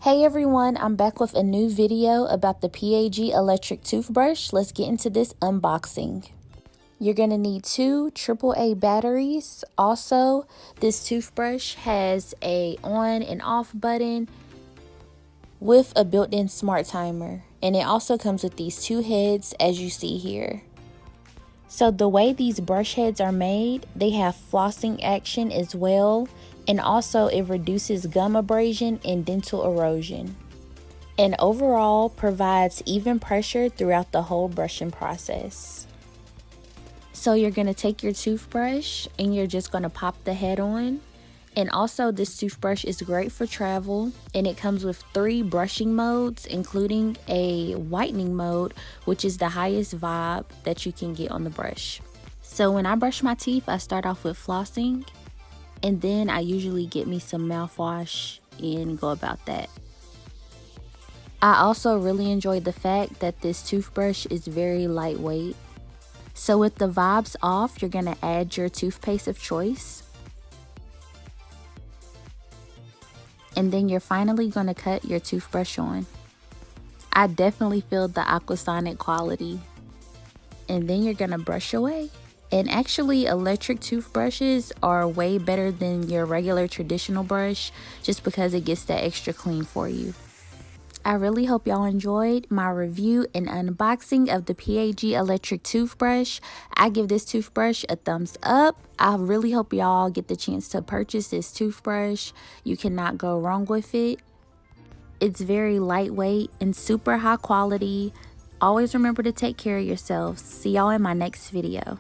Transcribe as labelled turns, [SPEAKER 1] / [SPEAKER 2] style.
[SPEAKER 1] Hey everyone, I'm back with a new video about the PAG electric toothbrush. Let's get into this unboxing. You're going to need two AAA batteries. Also, this toothbrush has a on and off button with a built-in smart timer. And it also comes with these two heads as you see here. So the way these brush heads are made, they have flossing action as well, and also it reduces gum abrasion and dental erosion, and overall provides even pressure throughout the whole brushing process. So you're going to take your toothbrush and you're just going to pop the head on. And also this toothbrush is great for travel, and it comes with 3 brushing modes, including a whitening mode, which is the highest vibe that you can get on the brush. So when I brush my teeth, I start off with flossing, and then I usually get me some mouthwash and go about that. I also really enjoy the fact that this toothbrush is very lightweight. So with the vibes off, you're going to add your toothpaste of choice. And then you're finally going to cut your toothbrush on. I definitely feel the AquaSonic quality. And then you're going to brush away. And actually, electric toothbrushes are way better than your regular traditional brush, just because it gets that extra clean for you. I really hope y'all enjoyed my review and unboxing of the PAG electric toothbrush. I give this toothbrush a thumbs up. I really hope y'all get the chance to purchase this toothbrush. You cannot go wrong with it. It's very lightweight and super high quality. Always remember to take care of yourselves. See y'all in my next video.